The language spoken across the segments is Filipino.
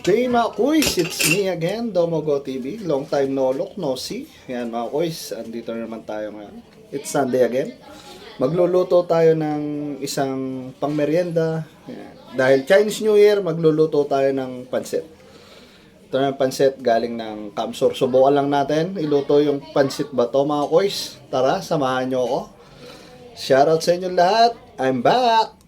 Day mga kuys, it's me again, Domogo TV. Long time no look, no see. Yan mga kuys, andito na naman tayo ngayon. It's Sunday again. Magluluto tayo ng isang pangmeryenda. Yan. Dahil Chinese New Year, magluluto tayo ng pansit. Ito na yung pansit galing ng Kamsur. Subukan lang natin, iluto yung pansit ba to mga kuys. Tara, samahan nyo ako. Shoutout sa inyo lahat. I'm back!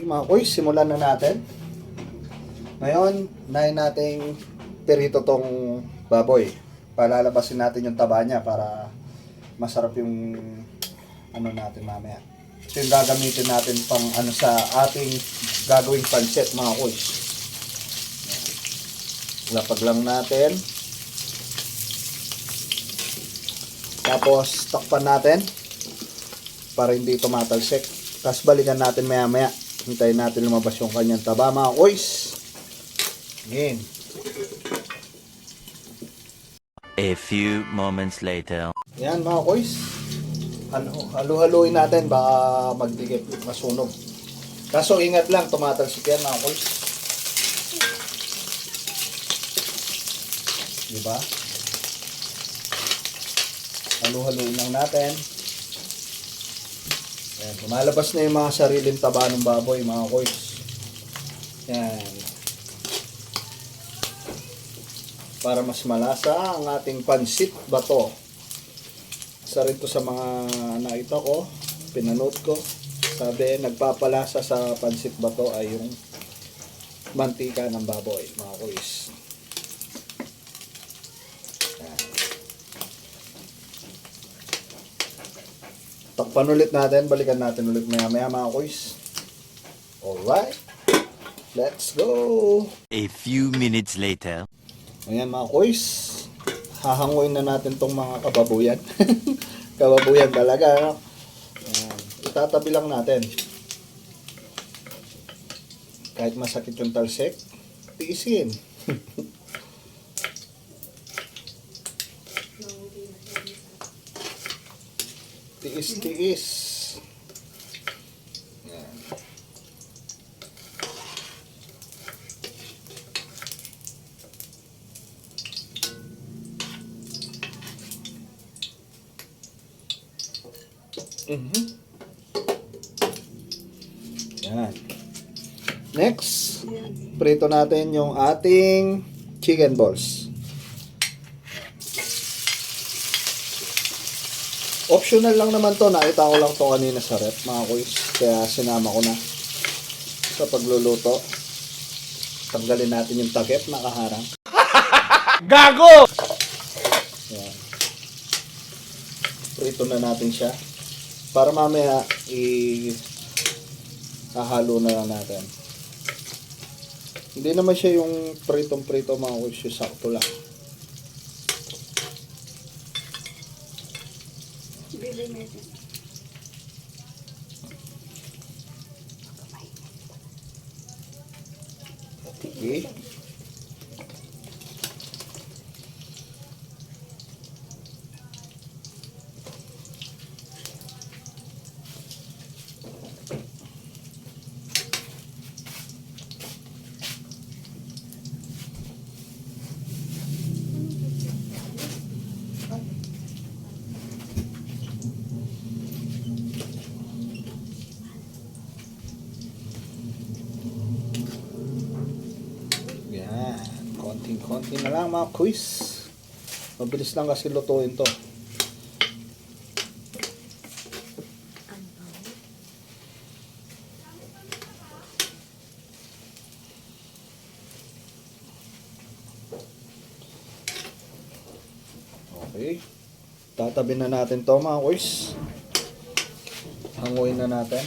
Mga kuys, simulan na natin. Ngayon, nahin nating perito tong baboy. Palalabasin natin yung taba niya para masarap yung ano natin mamaya. Ito yung gagamitin natin pang ano sa ating gagawing pancit mga kuys. Lapag lang natin. Tapos takpan natin para hindi tumatalsik. Tapos balikan natin maya maya. Hintayin natin lumabas yung kanyang taba mga kuys. Again. A few moments later. Yan mga kuys. Halu-haluin natin baka magdikit, masunog. Kaso ingat lang, tumatalsik yan mga kuys. Diba? Halu-haluin lang natin. Yan, lumalabas na yung mga sariling taba ng baboy mga kuys. Yan. Para mas malasa ang ating pansit bato. Isa rin to sa mga nakita ko, pinanood ko. Sabi, nagpapalasa sa pansit bato ay yung mantika ng baboy mga kuys. Takpan ulit natin, balikan natin ulit maya maya mga kuys. Alright, let's go! A few minutes later. Ayan mga kuys, hahanguin na natin tong mga kababuyan. Kababuyan talaga, no? Ayan. Itatabi lang natin. Kahit masakit yung talsik, tiisin. Tiis-tiis. Yan. Yan. Next, prito natin yung ating chicken balls. Optional lang naman to, nakita ko lang to kanina sa rep mga kuys, kaya sinama ko na sa pagluluto. Tanggalin natin yung takip na kaharang. Gago! Yan. Prito na natin siya para mamaya hahalo na lang natin. Hindi naman siya yung pritong-prito mga kuys, sakto lang. Okay. Konti na lang mga kuys. Mabilis lang kasi lutuin to. Okay. Tatabi na natin to mga kuys. Hanguin na natin.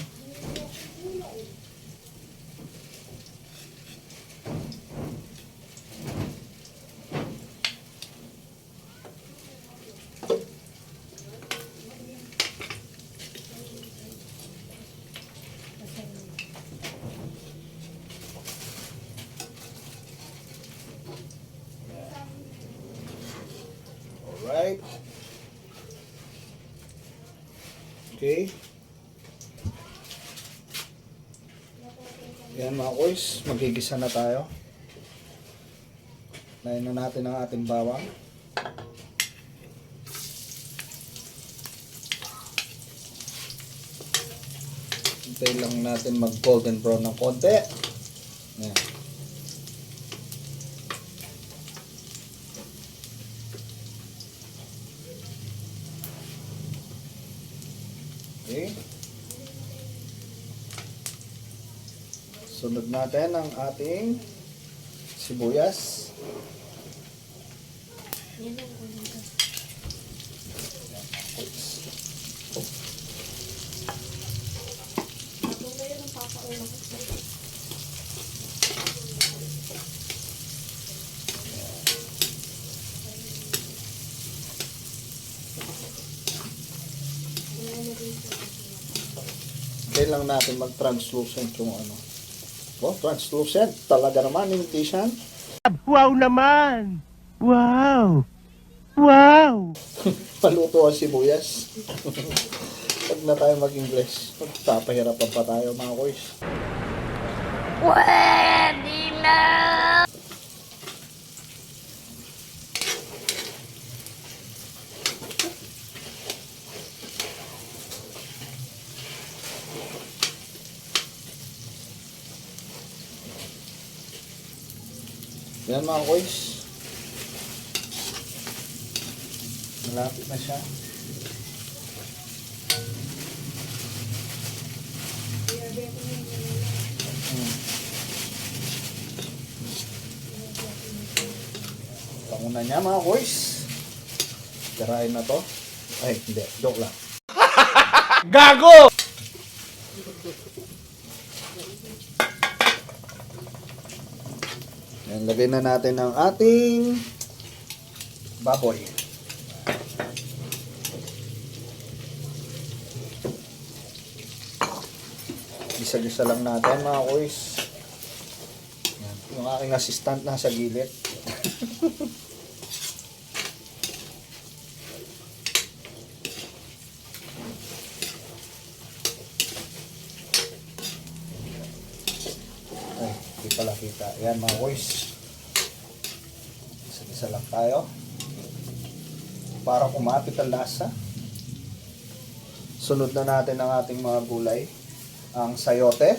Alright. Okay. Yan mga koys, magigisa na tayo. Lain na natin ang ating bawang. Hintayin lang natin mag golden brown ng konti. Yan. Okay. Sunod natin ang ating sibuyas. Hintayin lang natin mag-translucent yung ano. Oh, translucent. Talaga naman, hindi siya. Wow naman! Wow! Wow! Paluto ang sibuyas. Huwag na tayo mag-English. Magpapahirapan pa tayo mga koys. Pwede na! Yan mga koys. Malapit na siya. Panguna niya mga koys. Tirahin na to. Ay, hindi. Joke lang. Gago! Yan, lagay na natin ang ating baboy. Gisa-gisa lang natin mga koys. Yan, yung aking assistant nasa gilid. Ay, hindi pala kita. Ayan mga boys. Isa-isa lang tayo. Para kumapit ang lasa. Sunod na natin ang ating mga gulay. Ang sayote.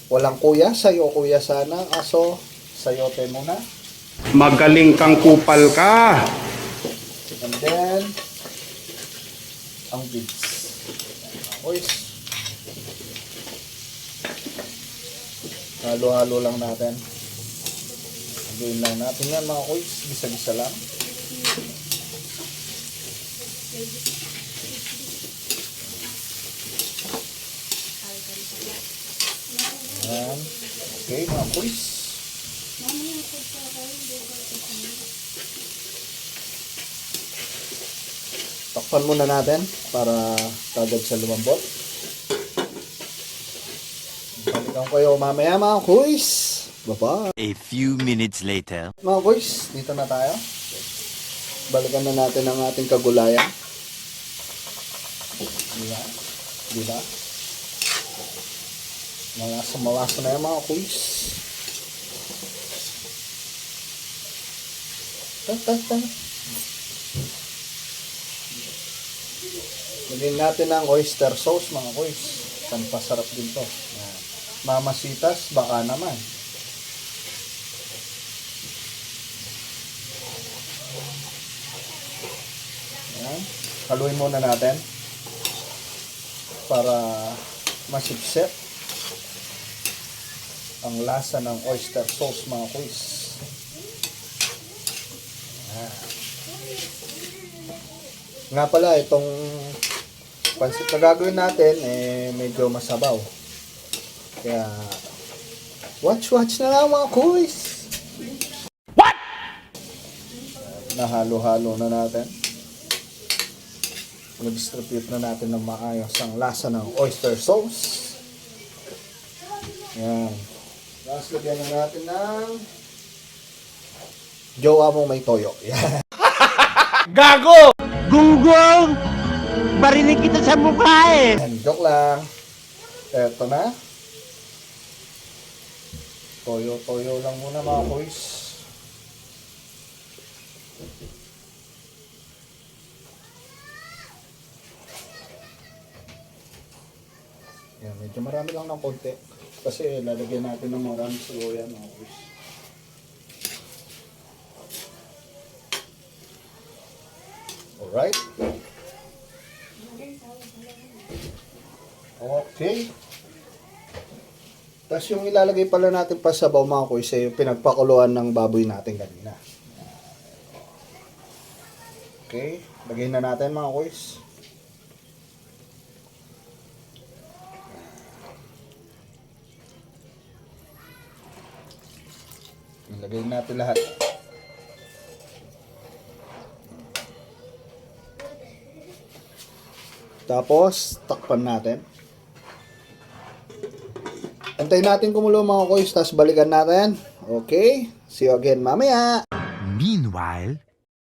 Walang kuya. Sayo kuya sana. Aso, sayote muna. Magaling kang kupal ka! And then, ang beets. Ayan mga boys. Halo-halo lang natin. Haluin lang natin yan mga koys. Gisa-gisa lang. Yan. Okay mga koys. Takpan muna natin para tagad sa lumambot. Balikan ko kayo mamaya mga koys. Bye-bye. A few minutes later. Mga boys, dito na tayo. Balikan na natin ang ating kagulayan. Diba? Diba? Malasa na yan mga boys. Ta. Lagyan natin ang oyster sauce mga boys. Pampasarap din to. Yan. Mamasitas, baka naman. Yan. Haluin muna natin para masipsip ang lasa ng oyster sauce mga kuys. Yan. Nga pala, itong pansit na gagawin natin medyo masabaw. Kaya watch na lang mga kuys. What? Nahalo-halo na natin. Nag-distribute na natin ng maayos ang lasa ng oyster sauce. Yan. Tapos lagyan na natin ng jowa mong may toyo. Yan. Gago! Gunggong! Barinig kita sa mukha eh! Yan, joke lang. Eto na. Toyo-toyo lang muna mga boys. Yan, medyo marami lang ng konti. Kasi lalagyan natin ng marami sa yan mga boys. Alright. Okay. Tapos yung ilalagay pala natin pa sa sabaw mga kuys ay yung pinagpakuluan ng baboy natin kanina. Okay. Lagay na natin mga kuys. Ilagay natin lahat. Tapos, takpan natin. Antayin natin kumulo mga kuys, tapos balikan natin. Okay? See you again mamaya. Meanwhile,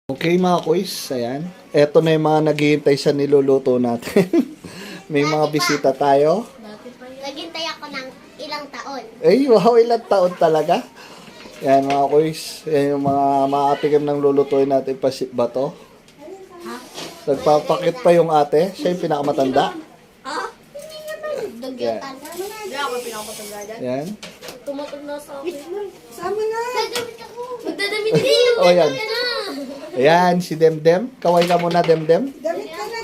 Okay mga kuys, ayan. Eto na yung mga naghihintay sa niluluto natin. May mga bisita tayo. Naghintay ako ng ilang taon. Ay, wow, ilang taon talaga. Yan mga kuys, yan yung mga maatikim ng lulutuin natin pa ba to? Nagpapakit pa yung ate, siya yung pinakamatanda. Ha? Hindi naman. Dugyutan. Hindi ako pinakapatanda dyan. Yan. Tumatag na sa akin. Sama na. Magdadamit ako. Magdadamit din. Oh, yan. Ayan, si Demdem. Kaway ka muna, Demdem. Damit ka na.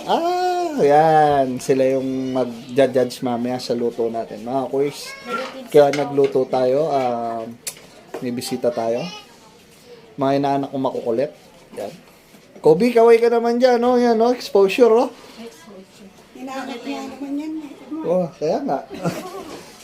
Ah, yan. Sila yung mag-judge mamaya sa luto natin. Mga kuys, kaya nagluto tayo. May bisita tayo. Mga inaanak ko makukulit. Yan. Kobe, kaway ka naman dyan, no? Yan, no? Exposure, no? Hinahanap niya naman yan. Oh, kaya nga.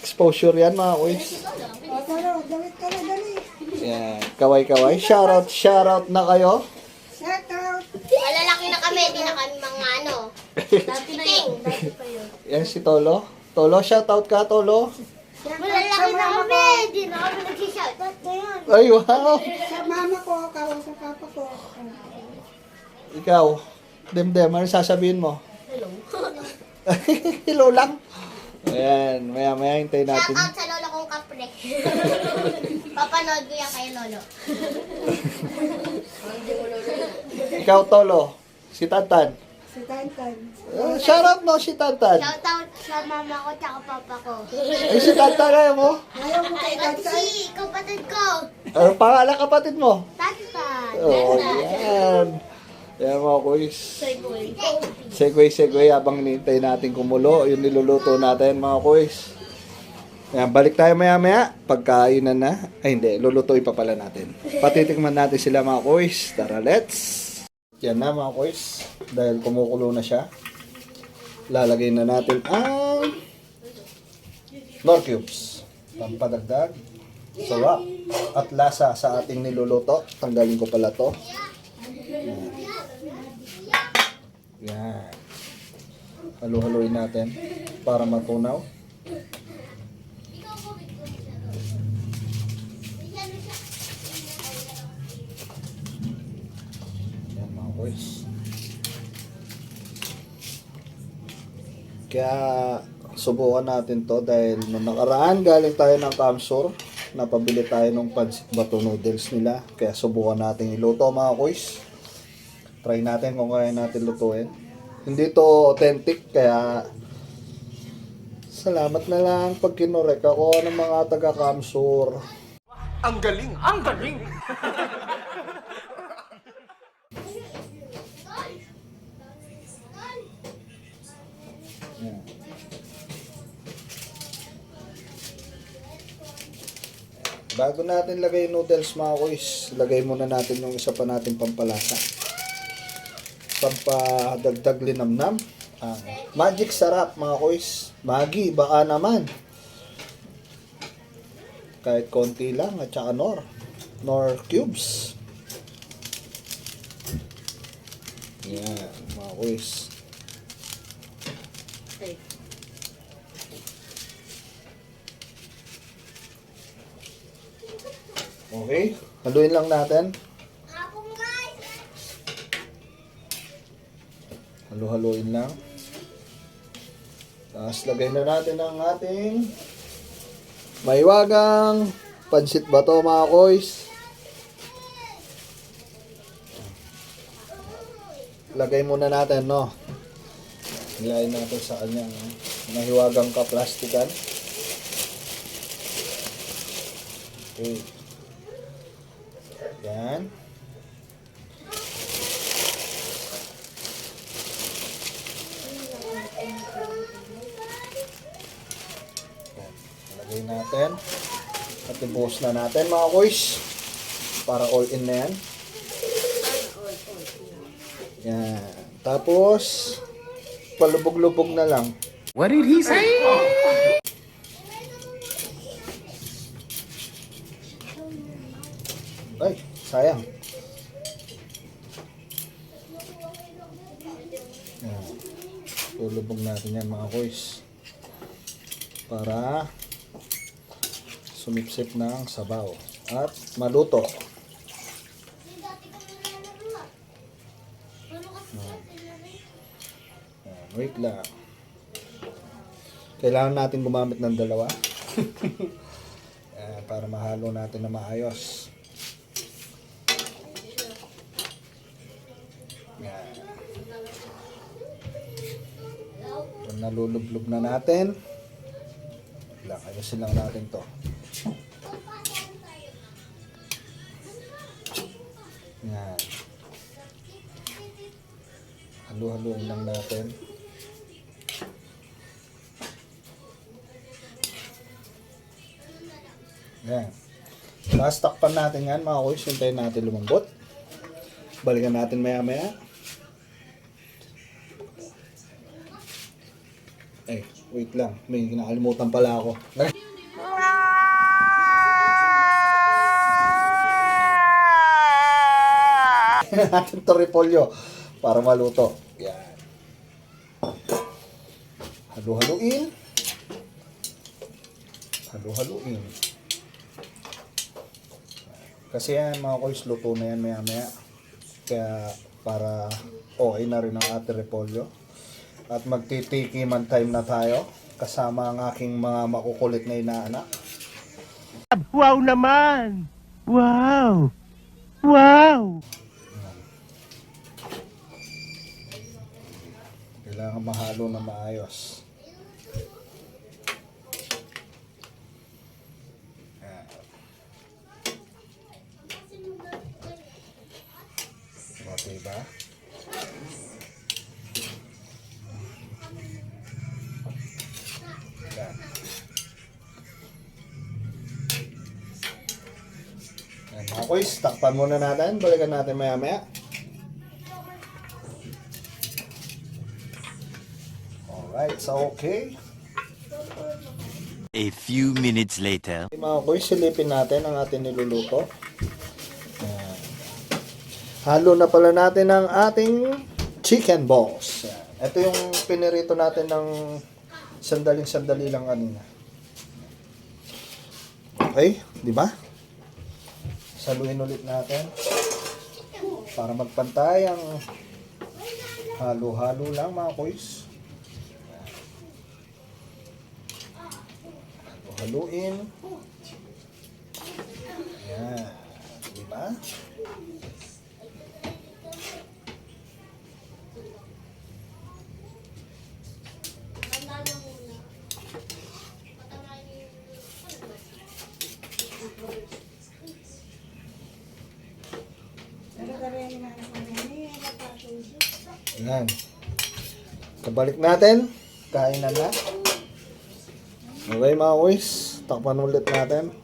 Exposure yan, mga kuys. O, taro, damit ka na, dali. Yan. Kaway-kaway. Shoutout na kayo. Shout out. Malalaki na kami. Hindi na kami mga ano. Dati na yun. Dati pa yun. Yan si Tolo. Tolo, shoutout ka, Tolo. Malalaki na kami. Hindi na kami nagsishoutout na yun. Ay, wow. Sa mama ko, kawa sa papa ko. Ikaw, Demdem, ano sasabihin mo? Hello. Hello lang. Ayan, maya-maya hintayin natin. Shoutout sa lolo kong kapre. Papanood ko yan kay lolo. Ikaw, Tolo, si Tantan. Si Tantan. Shoutout mo si Tantan. Shoutout sa mama ko tsaka papa ko. Ay, si Tantan ayaw mo. Ayaw mo kay At Tantan. si kapatid ko. Ano pangalan kapatid mo? Tantan. Oh, yan. Yan mga kuys. Segway. Segway habang hinihintay natin kumulo. Yung niluluto natin mga kuys. Yan, balik tayo maya-maya. Pagkainan na. Ay hindi, lulutuin pa pala natin. Patitikman natin sila mga kuys. Tara, let's! Yan na mga kuys. Dahil kumukulo na siya. Lalagay na natin ang Knorr cubes. Pampadagdag. Sarap. At lasa sa ating niluluto. Tanggalin ko pala to. Yan. Halo-haloin natin para matunaw. Yan mga boys. Kaya subukan natin to dahil nung nakaraan galing tayo ng Kamsur. Napabili tayo ng pancit bato noodles nila. Kaya subukan natin iluto mga boys. Try natin kung kaya natin lutuin. Hindi to authentic, kaya salamat na lang pag kinorek ako ng mga taga-Kamsur. Ang galing! Ang galing! Yan. Bago natin lagay yung noodles mga kuys, lagay muna natin yung isa pa natin pampalasa. Pampadagdag linamnam. Magic sarap mga kuys. Magi, baka naman. Kahit konti lang at saka Knorr cubes. Yan mga kuys. Okay, haluin lang natin. Halu-haluin lang. Tapos lagay na natin ang ating maiwagang pansit bato mga koys. Lagay muna natin, no? Ilagay natin sa kanyang mahiwagang kaplastikan. Okay. Yan. Lagay natin. At i-post na natin mga koys. Para all in na yan. Yan. Tapos, palubog-lubog na lang. What did he say? Ay, sayang. Yan. Palubog natin yan mga koys. Para sumipsip ng sabaw. At maluto. Wait lang. Kailangan natin gumamit ng dalawa. Para mahalo natin na maayos. Yan. Kung nalulublog na natin, lang, ayusin lang natin to. Yan. Halu-haluin lang natin. Yan. Tapos takpan natin yan mga koys. Hintayin natin lumambot. Balikan natin maya maya. Eh, wait lang. May kinakalimutan pala ako. Natin to repolyo para maluto. Yan. Halu-haluin. Halu-haluin. Kasi yan mga koys, luto na yan maya maya. Kaya para okay na rin ang ating repolyo. At magtitikiman time na tayo. Kasama ang aking mga makukulit na inaanak. Wow naman! Wow! Wow! Kailangan mahalo na maayos. Yan. Okay ba? Yan. Yan mga koys, takpan muna natin. Balikan natin maya maya. Alright, so okay. A few minutes later. Mga koys, silipin natin ang ating niluluto. Yan. Halo na pala natin ang ating chicken balls. Yan. Ito yung pinirito natin ng sandaling-sandali lang kanina. Okay, di ba? Saluhin ulit natin para magpantay ang halo-halo lang mga koys. Haluin. Yan. Diba? Yan. Kabalik natin. Kainan na. Okay mga boys, takpan ulit natin.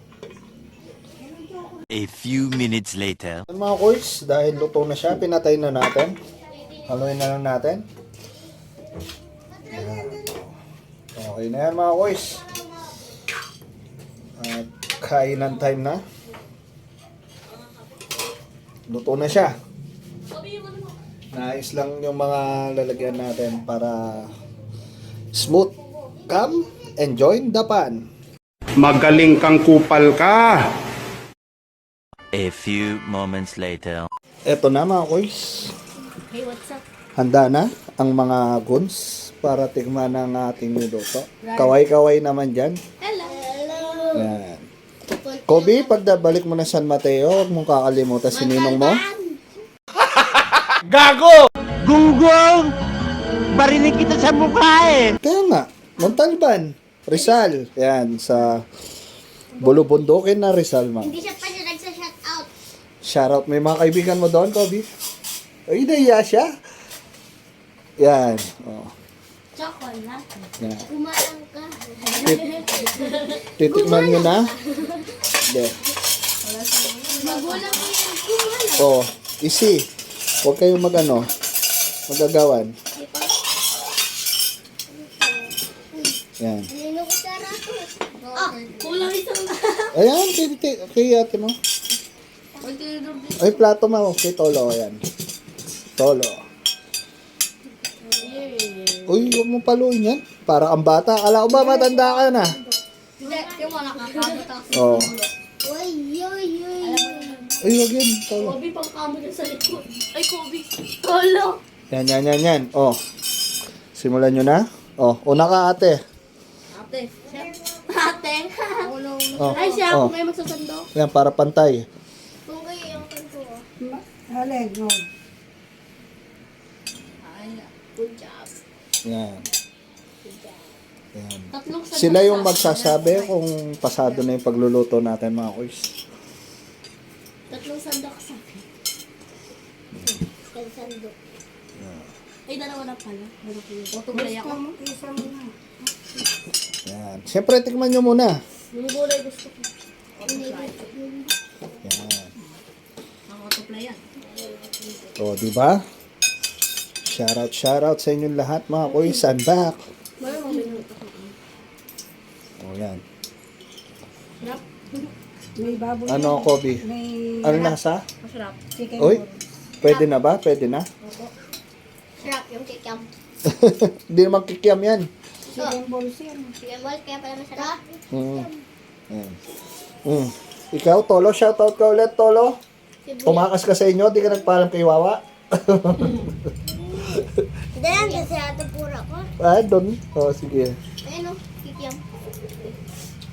A few minutes later. Mga boys, dahil luto na siya, pinatay na natin. Haluin na lang natin. Yan. Okay na yan mga boys. At kainan time na. Luto na siya. Nais lang yung mga lalagyan natin para smooth. Come and join the pan. Magaling kang kupal ka. A few moments later. Eto na mga koys. Hey, what's up? Handa na ang mga guns para tikman ang ating niluto. Kaway-kaway naman dyan. Hello. Yan. Kobe, pagdabalik mo na San Mateo, huwag mong kakalimutan si ninong mo. Gunggong! Barinig kita sa mukha eh! Kaya nga, Montalban, Rizal. Yan, sa Bulubundukin na Rizal, ma'am. Hindi siya pa siya nagsa-shout out. Shoutout, may mga kaibigan mo doon, Kobe? Ay, nahiya siya. Yan. Oh. Chocolate. Yan. Kumalang ka. Titikman nyo na. Hindi. Magulang mo yan. Kumalang. Oh, easy. Huwag kayong magagawan. Yan. Nino ko sa rato. Ah, kulang isang na. Ayan, kay ate mo. Ay, plato mo. Kay Tolo, ayan. Tolo. Uy, huwag mo paluin yan. Para ang bata. Akala ko ba matanda ka na? Hindi, yung mga nakakabot ako. Oh. Uy, uy, uy. Ay, huwag yun. Tolo. Kobe, pang kamo na sa likod. Ay, Kobe. Tolo. Yan. Oh. Simulan nyo na. Oh, una ka ate. Ate. Ate. Oh. Ay, siya Oh. ako may magsasando. Yan, para pantay. Kung kayo yung kanto. Alin, no. Ay, good job. Yan. Yan. Tatlong sandok. Sila yung magsasabi kung pasado na yung pagluluto natin, mga kuys. Tatlong sandok sa akin. Isang sandok. Ay, dalawa na pala. Tutulay ako. Isa mo na. Yan. Siyempre, tikman nyo muna. Yung gulay gusto ko. Yan. Ako tuplayan. O, di ba? Shoutout sa inyong lahat, mga kuys. I'm back. O, yan. May baboy. Ano, Kobe? May Ano nasa? Masarap. chicken Uy, ball. pwede na ba? Pwede na? Sarap yung kikam. Hindi naman kikiam yan. Chicken balls yan. Chicken ball, kaya pala masarap. Yan. Ikaw, Tolo, shoutout ka ulit, Tolo. Tumakas ka sa inyo, di ka nagpaalam kay Wawa. Hindi yan, kasi ato pura ko. Ah, doon. O, sige. Ayun o, kikam.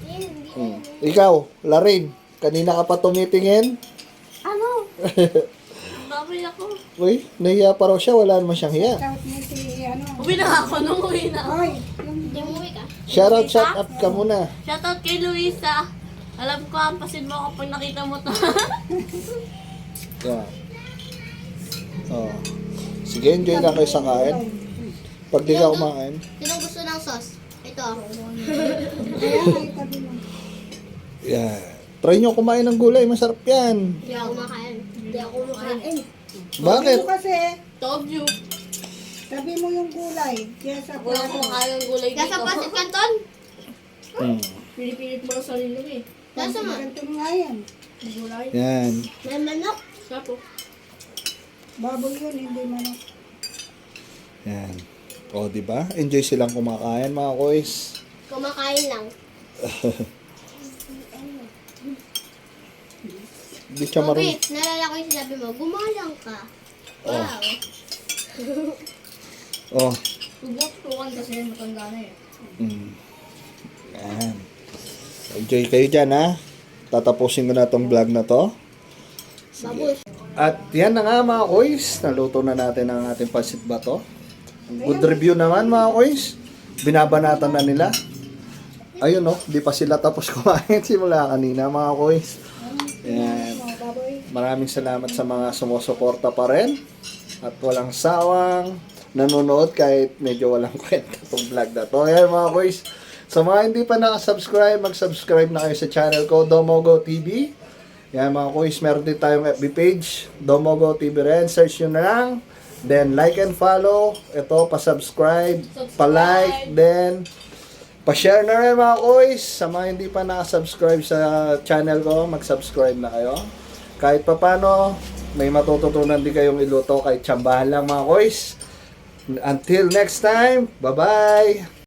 Ayun, hindi na. Ikaw, Larin, kanina ka pa tumitingin. Ano? Babay ako. Uy, nahiya pa raw siya, wala naman siyang hiya. Shout mo si ano. Uwi na ako nung uwi na. Oy, yung Hindi mo uwi ka. Shoutout, shout up ka muna. Shoutout kay Luisa. Alam ko, hampasin mo ako pag nakita mo to. Yan. Oh. Sige, enjoy lang kayo sa kain. Pag di ka kumain. Sinong gusto ng sauce? Ito. Ayan, ay tabi mo. Yan. Try nyo kumain ng gulay, masarap yan. Hindi ako makain. Hindi ako makain. Bakit? Ito kasi, Told you. tabi mo yung gulay. Kaya sa Wala akong makain ng gulay dito. Nasa Pasit Canton? Pinipilit mo lang sarili mo eh. Nasa nga? Ganito nga yan. Gulay. Yan. May manok. Sapo. Baboy yun, hindi manok. Yan. O, di ba? Enjoy silang kumakain, mga koys. Kumakain lang. Di siya marunong. Kobe, nalala ko yung sinabi mo, gumalang ka. Wow. Oh. Tubok-tukan kasi matanda na eh. Yan. Enjoy kayo dyan, ha? Tatapusin ko na tong vlog na to. Baboy. At yan na nga, mga koys. Naluto na natin ang ating pasit bato. Good review naman, mga koys. Binabanatan na nila. Ayun, no? Di pa sila tapos kumain. Simula kanina, mga koys. Yan. Maraming salamat sa mga sumusuporta pa rin. At walang sawang nanonood kahit medyo walang kwenta itong vlog na to. Ayan, mga koys. Sa mga hindi pa nakasubscribe, mag-subscribe na kayo sa channel ko, Domogo TV. Yan, mga koys, meron din tayong FB page, Domogo TV rin. Search nyo na lang. Then, like and follow. Ito, pa-subscribe, pa-like, then pa-share na rin, mga koys. Sa mga hindi pa nakasubscribe sa channel ko, mag-subscribe na kayo. Kahit pa paano, may matututunan din kayong iluto kahit tsambahan lang, mga koys. Until next time, bye-bye!